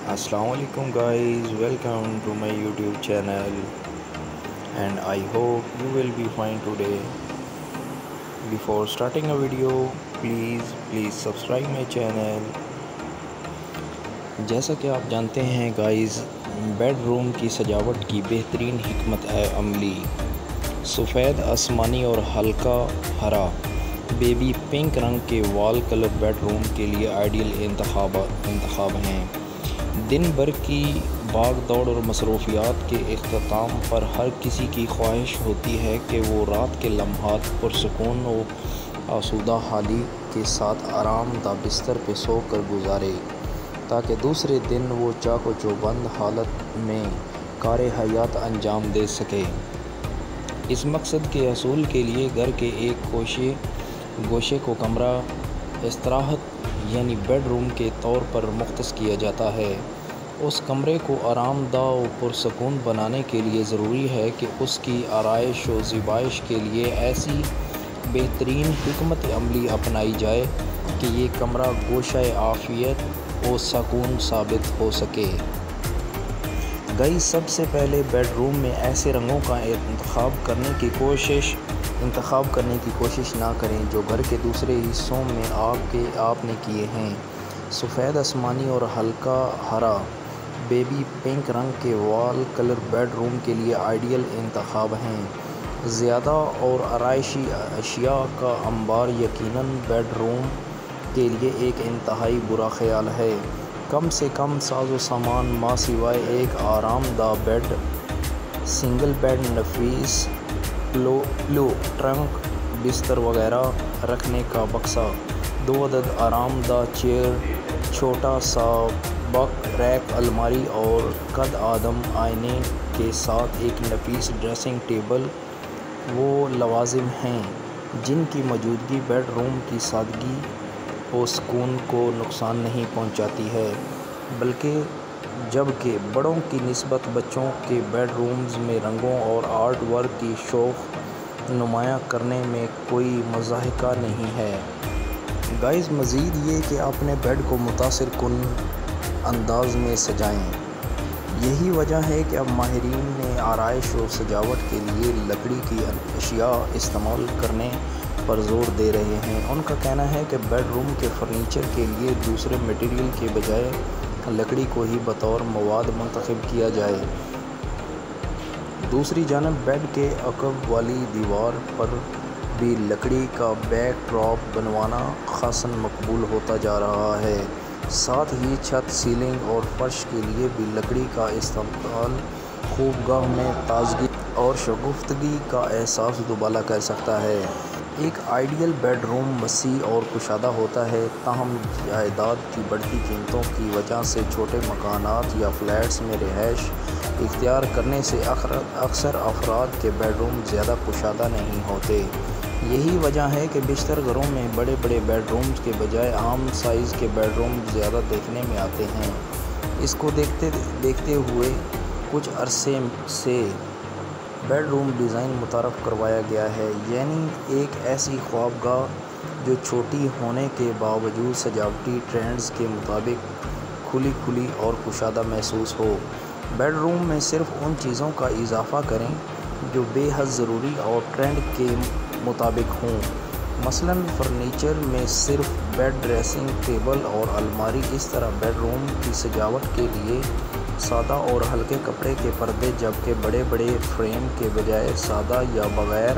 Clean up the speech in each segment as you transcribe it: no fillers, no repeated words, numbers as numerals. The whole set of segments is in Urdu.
Assalamu alaikum guys, welcome to my YouTube channel and I hope you will be fine today. Before starting a video, please subscribe my channel. جیسا کہ آپ جانتے ہیں گائز، بیڈ روم کی سجاوٹ کی بہترین حکمت عملی سفید آسمانی اور ہلکا ہرا بیبی پنک رنگ کے وال کلر بیڈ روم کے لیے آئیڈیل انتخاب ہیں۔ دن بھر کی بھاگ دوڑ اور مصروفیات کے اختتام پر ہر کسی کی خواہش ہوتی ہے کہ وہ رات کے لمحات پرسکون و آسودہ حالی کے ساتھ آرام دہ بستر پہ سو کر گزارے تاکہ دوسرے دن وہ چاق و چوبند حالت میں کار حیات انجام دے سکے۔ اس مقصد کے حصول کے لیے گھر کے ایک گوشے کو کمرہ استراحت یعنی بیڈ روم کے طور پر مختص کیا جاتا ہے۔ اس کمرے کو آرام دہ و پرسکون بنانے کے لیے ضروری ہے کہ اس کی آرائش و زیبائش کے لیے ایسی بہترین حکمت عملی اپنائی جائے کہ یہ کمرہ گوشہ عافیت و سکون ثابت ہو سکے۔ گئی سب سے پہلے بیڈ روم میں ایسے رنگوں کا انتخاب کرنے کی کوشش نہ کریں جو گھر کے دوسرے حصوں میں آپ نے کیے ہیں۔ سفید آسمانی اور ہلکا ہرا بیبی پنک رنگ کے وال کلر بیڈ روم کے لیے آئیڈیل انتخاب ہیں۔ زیادہ اور آرائشی اشیاء کا انبار یقیناً بیڈ روم کے لیے ایک انتہائی برا خیال ہے۔ کم سے کم ساز و سامان ماں سوائے ایک آرام دہ بیڈ، سنگل بیڈ، نفیس پلو، ٹرنک، بستر وغیرہ رکھنے کا بکسا، 2 عدد آرام دہ چیئر، چھوٹا سا بک ریک، الماری اور قد آدم آئینے کے ساتھ ایک نفیس ڈریسنگ ٹیبل وہ لوازم ہیں جن کی موجودگی بیڈ روم کی سادگی و سکون کو نقصان نہیں پہنچاتی ہے، جبکہ بڑوں کی نسبت بچوں کے بیڈ رومز میں رنگوں اور آرٹ ورک کی شوق نمایاں کرنے میں کوئی مضحکہ نہیں ہے۔ گائز مزید یہ کہ اپنے بیڈ کو متاثر کن انداز میں سجائیں۔ یہی وجہ ہے کہ اب ماہرین نے آرائش و سجاوٹ کے لیے لکڑی کی اشیاء استعمال کرنے پر زور دے رہے ہیں۔ ان کا کہنا ہے کہ بیڈ روم کے فرنیچر کے لیے دوسرے میٹیریل کے بجائے لکڑی کو ہی بطور مواد منتخب کیا جائے۔ دوسری جانب بیڈ کے عقب والی دیوار پر بھی لکڑی کا بیک ڈراپ بنوانا خاصاً مقبول ہوتا جا رہا ہے۔ ساتھ ہی چھت، سیلنگ اور فرش کے لیے بھی لکڑی کا استعمال خوابگاہ میں تازگی اور شگفتگی کا احساس دوبالا کر سکتا ہے۔ ایک آئیڈیل بیڈ روم وسیع اور کشادہ ہوتا ہے، تاہم جائیداد کی بڑھتی قیمتوں کی وجہ سے چھوٹے مکانات یا فلیٹس میں رہائش اختیار کرنے سے اکثر افراد کے بیڈ روم زیادہ کشادہ نہیں ہوتے۔ یہی وجہ ہے کہ بیشتر گھروں میں بڑے بیڈ رومز کے بجائے عام سائز کے بیڈ روم زیادہ دیکھنے میں آتے ہیں۔ اس کو دیکھتے ہوئے کچھ عرصے سے بیڈ روم ڈیزائن متعارف کروایا گیا ہے، یعنی ایک ایسی خوابگاہ جو چھوٹی ہونے کے باوجود سجاوٹی ٹرینڈز کے مطابق کھلی اور کشادہ محسوس ہو۔ بیڈ روم میں صرف ان چیزوں کا اضافہ کریں جو بے حد ضروری اور ٹرینڈ کے مطابق ہوں۔ مثلاً فرنیچر میں صرف بیڈ، ڈریسنگ ٹیبل اور الماری۔ اس طرح بیڈ روم کی سجاوٹ کے لیے سادہ اور ہلکے کپڑے کے پردے، جبکہ بڑے فریم کے بجائے سادہ یا بغیر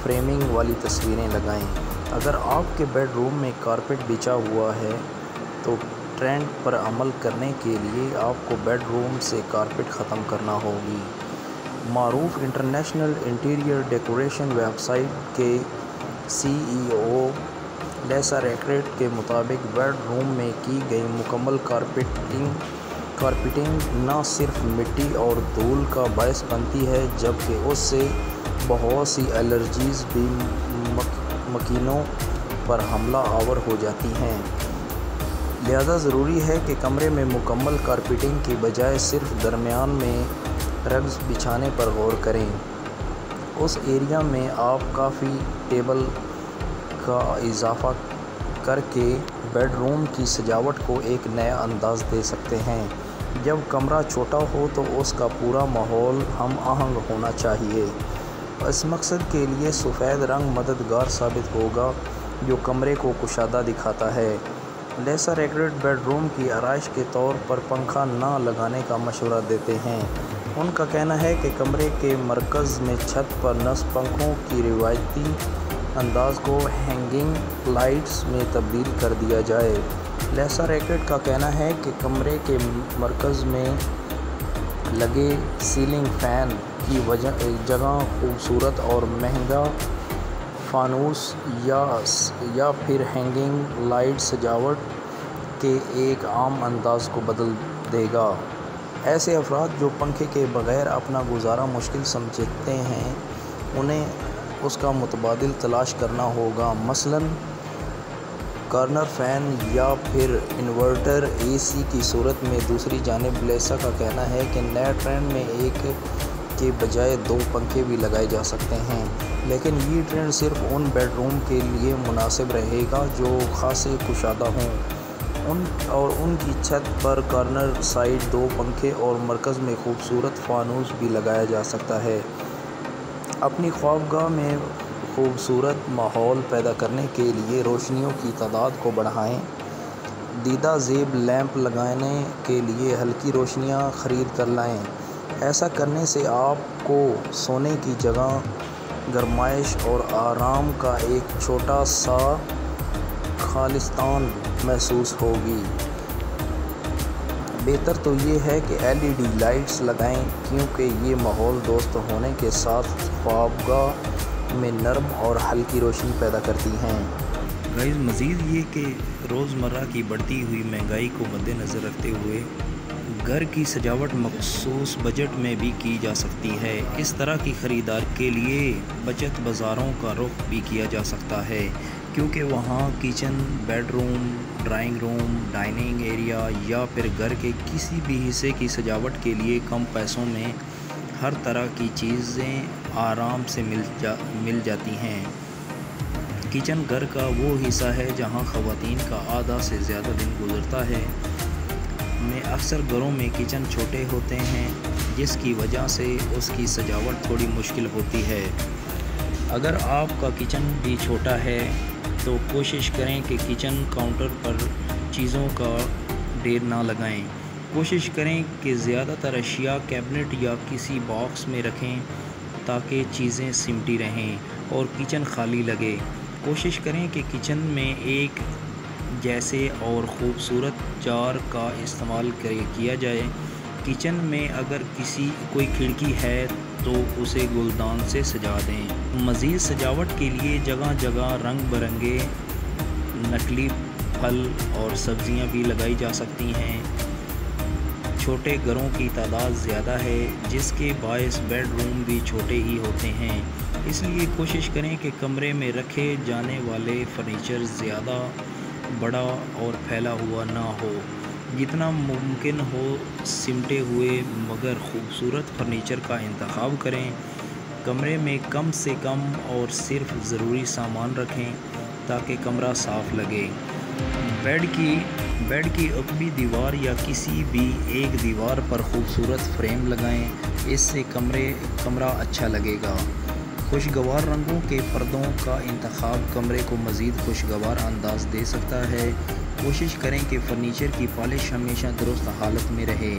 فریمنگ والی تصویریں لگائیں۔ اگر آپ کے بیڈ روم میں کارپیٹ بچھا ہوا ہے تو ٹرینڈ پر عمل کرنے کے لیے آپ کو بیڈ روم سے کارپیٹ ختم کرنا ہوگی۔ معروف international interior decoration web site کے CEO لیسا ریکارڈ کے مطابق بیڈ روم میں کی گئی مکمل کارپیٹنگ نہ صرف مٹی اور دھول کا باعث بنتی ہے جبکہ اس سے بہت سی الرجیز بھی مکینوں پر حملہ آور ہو جاتی ہیں۔ لہذا ضروری ہے کہ کمرے میں مکمل کارپیٹنگ کی بجائے صرف درمیان میں رگز بچھانے پر غور کریں۔ اس ایریا میں آپ کافی ٹیبل کا اضافہ کر کے بیڈ روم کی سجاوٹ کو ایک نیا انداز دے سکتے ہیں۔ جب کمرہ چھوٹا ہو تو اس کا پورا ماحول ہم آہنگ ہونا چاہیے۔ اس مقصد کے لیے سفید رنگ مددگار ثابت ہوگا جو کمرے کو کشادہ دکھاتا ہے۔ لیسر ایکٹڈ بیڈ روم کی آرائش کے طور پر پنکھا نہ لگانے کا مشورہ دیتے ہیں۔ ان کا کہنا ہے کہ کمرے کے مرکز میں چھت پر نصب پنکھوں کی روایتی انداز کو ہینگنگ لائٹس میں تبدیل کر دیا جائے۔ لیسر ایکٹڈ کا کہنا ہے کہ کمرے کے مرکز میں لگے سیلنگ فین کی جگہ خوبصورت اور مہنگا فانوس یا پھر ہینگنگ لائٹ سجاوٹ کے ایک عام انداز کو بدل دے گا۔ ایسے افراد جو پنکھے کے بغیر اپنا گزارا مشکل سمجھتے ہیں انہیں اس کا متبادل تلاش کرنا ہوگا، مثلاً کارنر فین یا پھر انورٹر اے سی کی صورت میں۔ دوسری جانب لیسا کا کہنا ہے کہ نئے ٹرینڈ میں ایک کے بجائے 2 پنکھے بھی لگائے جا سکتے ہیں، لیکن یہ ٹرینڈ صرف ان بیڈ روم کے لیے مناسب رہے گا جو خاصے کشادہ ہوں اور ان کی چھت پر کارنر سائڈ 2 پنکھے اور مرکز میں خوبصورت فانوس بھی لگایا جا سکتا ہے۔ اپنی خوابگاہ میں خوبصورت ماحول پیدا کرنے کے لیے روشنیوں کی تعداد کو بڑھائیں۔ دیدہ زیب لیمپ لگانے کے لیے ہلکی روشنیاں خرید کر لائیں۔ ایسا کرنے سے آپ کو سونے کی جگہ، گرمائش اور آرام کا ایک چھوٹا سا خالصتان محسوس ہوگی۔ بہتر تو یہ ہے کہ LED لائٹس لگائیں کیونکہ یہ ماحول دوست ہونے کے ساتھ خوابگاہ میں نرم اور ہلکی روشنی پیدا کرتی ہیں۔ گائز مزید یہ کہ روزمرہ کی بڑھتی ہوئی مہنگائی کو مد نظر رکھتے ہوئے گھر کی سجاوٹ مخصوص بجٹ میں بھی کی جا سکتی ہے۔ اس طرح کی خریداری کے لیے بچت بازاروں کا رخ بھی کیا جا سکتا ہے کیونکہ وہاں kitchen, bed room, drawing room, dining area یا پھر گھر کے کسی بھی حصے کی سجاوٹ کے لیے کم پیسوں میں ہر طرح کی چیزیں آرام سے مل جاتی ہیں۔ کچن گھر کا وہ حصہ ہے جہاں خواتین کا آدھا سے زیادہ دن گزرتا ہے۔ اکثر گھروں میں کچن چھوٹے ہوتے ہیں جس کی وجہ سے اس کی سجاوٹ تھوڑی مشکل ہوتی ہے۔ اگر آپ کا کچن بھی چھوٹا ہے تو کوشش کریں کہ کچن کاؤنٹر پر چیزوں کا ڈھیر نہ لگائیں۔ کوشش کریں کہ زیادہ تر اشیاء کیبنٹ یا کسی باکس میں رکھیں تاکہ چیزیں سمٹی رہیں اور کچن خالی لگے۔ کوشش کریں کہ کچن میں ایک جیسے اور خوبصورت جار کا استعمال کیا جائے۔ کچن میں اگر کوئی کھڑکی ہے تو اسے گلدان سے سجا دیں۔ مزید سجاوٹ کے لیے جگہ جگہ رنگ برنگے نقلی پھل اور سبزیاں بھی لگائی جا سکتی ہیں۔ چھوٹے گھروں کی تعداد زیادہ ہے جس کے باعث بیڈ روم بھی چھوٹے ہی ہوتے ہیں، اس لیے کوشش کریں کہ کمرے میں رکھے جانے والے فرنیچر زیادہ بڑا اور پھیلا ہوا نہ ہو۔ جتنا ممکن ہو سمٹے ہوئے مگر خوبصورت فرنیچر کا انتخاب کریں۔ کمرے میں کم سے کم اور صرف ضروری سامان رکھیں تاکہ کمرہ صاف لگے۔ بیڈ کی عقبی دیوار یا کسی بھی ایک دیوار پر خوبصورت فریم لگائیں، اس سے کمرہ اچھا لگے گا۔ خوشگوار رنگوں کے پردوں کا انتخاب کمرے کو مزید خوشگوار انداز دے سکتا ہے۔ کوشش کریں کہ فرنیچر کی پالش ہمیشہ درست حالت میں رہے،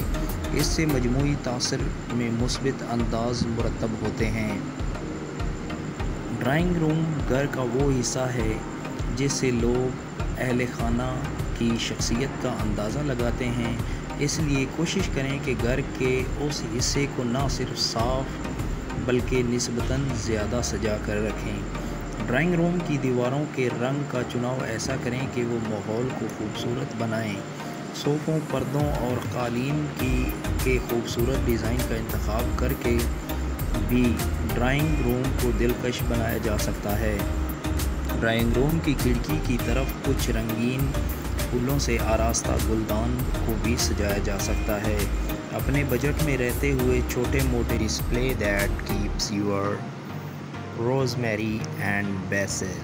اس سے مجموعی تاثر میں مثبت انداز مرتب ہوتے ہیں۔ ڈرائنگ روم گھر کا وہ حصہ ہے جس سے لوگ اہل خانہ کی شخصیت کا اندازہ لگاتے ہیں، اس لیے کوشش کریں کہ گھر کے اس حصے کو نہ صرف صاف بلکہ نسبتاً زیادہ سجا کر رکھیں۔ ڈرائنگ روم کی دیواروں کے رنگ کا چناؤ ایسا کریں کہ وہ ماحول کو خوبصورت بنائیں۔ صوفوں، پردوں اور قالین کے خوبصورت ڈیزائن کا انتخاب کر کے بھی ڈرائنگ روم کو دلکش بنایا جا سکتا ہے۔ ڈرائنگ روم کی کھڑکی کی طرف کچھ رنگین پھولوں سے آراستہ گلدان کو بھی سجایا جا سکتا ہے۔ اپنے بجٹ میں رہتے ہوئے چھوٹے موٹے display that keeps your rosemary and basil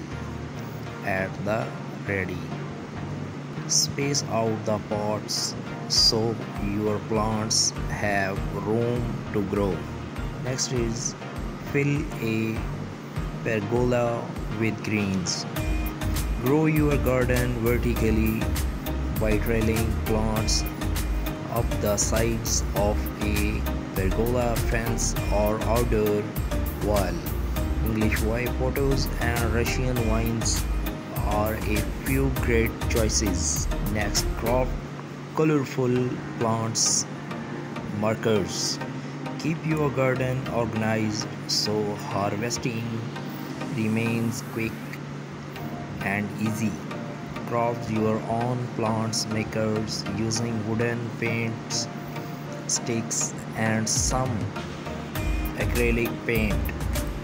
at the ready. Space out the pots so your plants have room to grow. Next is fill a pergola with greens. Grow your garden vertically by trailing plants up the sides of a pergola fence or outdoor wall. English white potatoes and Russian vines are a few great choices. Next, crop colorful plants markers. Keep your garden organized so harvesting remains quick and easy. Craft your own plants makers using wooden paints, sticks, and some acrylic paint.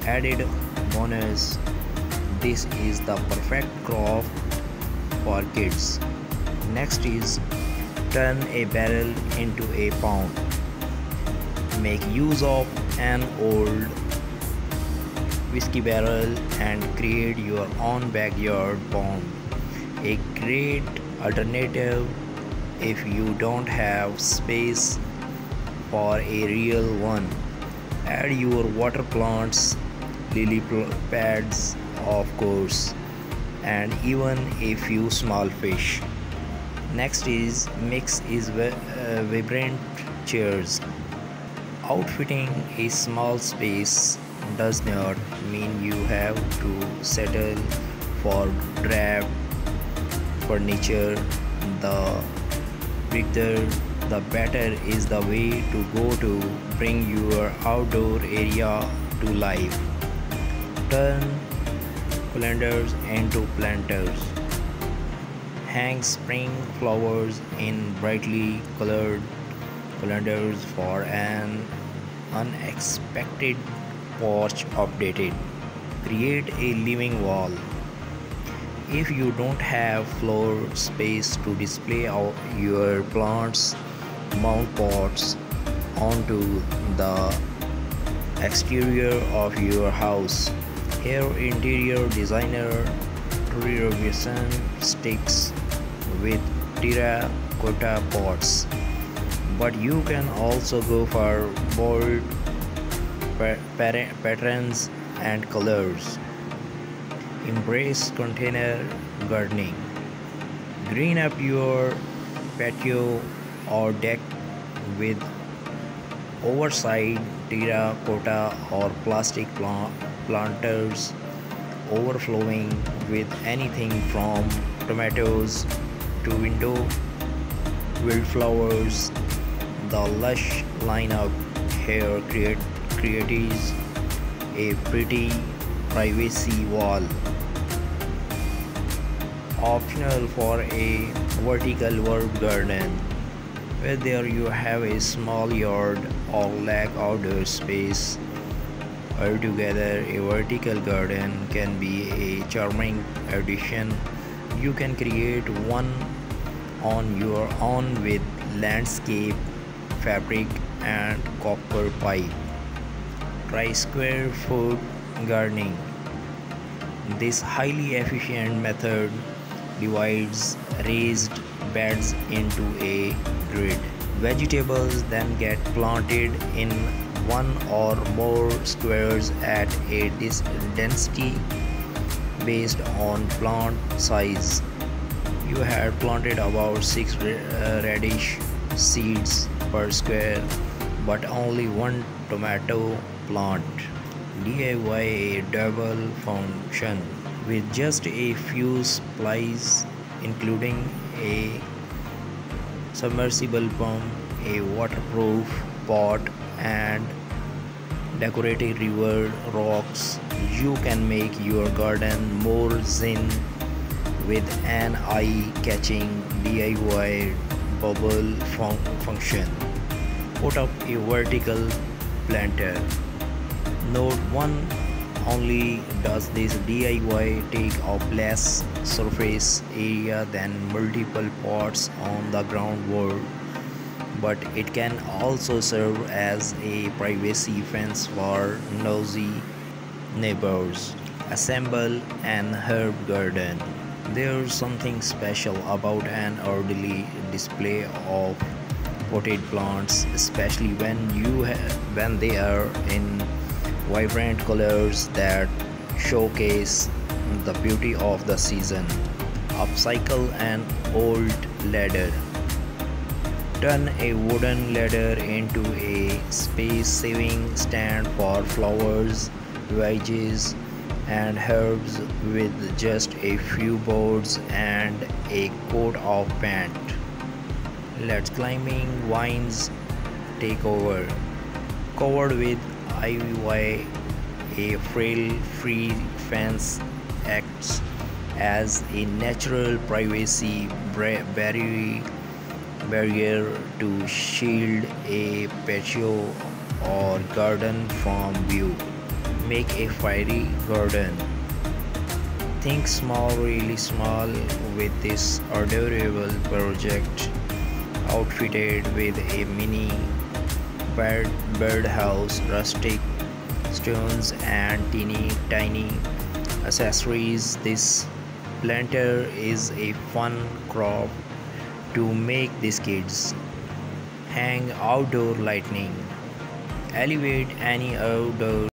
Added bonus, this is the perfect craft for kids. Next is turn a barrel into a pond. Make use of an old whiskey barrel and create your own backyard pond. A great alternative if you don't have space for a real one. Add your water plants, lily pads, of course, and even a few small fish. Next is mix is vibrant chairs. Outfitting a small space does not mean you have to settle for drab furniture. The bigger the better is the way to go to bring your outdoor area to life. Turn calendars into planters. Hang spring flowers in brightly colored calendars for an unexpected porch updated. Create a living wall. If you don't have floor space to display your plants, mount pots onto the exterior of your house. Here interior designer Revolution sticks with terracotta pots, but you can also go for bold patterns and colors. Embrace container gardening. Green up your patio or deck with oversized terracotta or plastic planters overflowing with anything from tomatoes to window wildflowers. The lush lineup here creates a pretty privacy wall. Optional for a vertical herb garden. Whether you have a small yard or lack outdoor space, altogether a vertical garden can be a charming addition. You can create one on your own with landscape fabric and copper pipe. Try square foot gardening. This highly efficient method divides raised beds into a grid. Vegetables then get planted in one or more squares at a density based on plant size. You had planted about 6 radish seeds per square, but only one tomato plant. DIY a double function with just a few supplies, including a submersible pump, a waterproof pot, and decorative river rocks. You can make your garden more zen with an eye-catching DIY bubble function. Put up a vertical planter. Note 1: only does this DIY take up less surface area than multiple pots on the ground wall, but it can also serve as a privacy fence for nosy neighbors. Assemble an herb garden. There's something special about an orderly display of potted plants, especially when they are in vibrant colors that showcase the beauty of the season. Upcycle an old ladder. Turn a wooden ladder into a space-saving stand for flowers, veggies, and herbs with just a few boards and a coat of paint. Let climbing vines take over. Covered with ivy, a frail free fence acts as a natural privacy barrier to shield a patio or garden from view. Make a fairy garden. Think small, really small with this adorable project, outfitted with a mini birdhouse, rustic stones, and teeny tiny accessories. This planter is a fun crop to make these kids. Hang outdoor lighting. Elevate any outdoor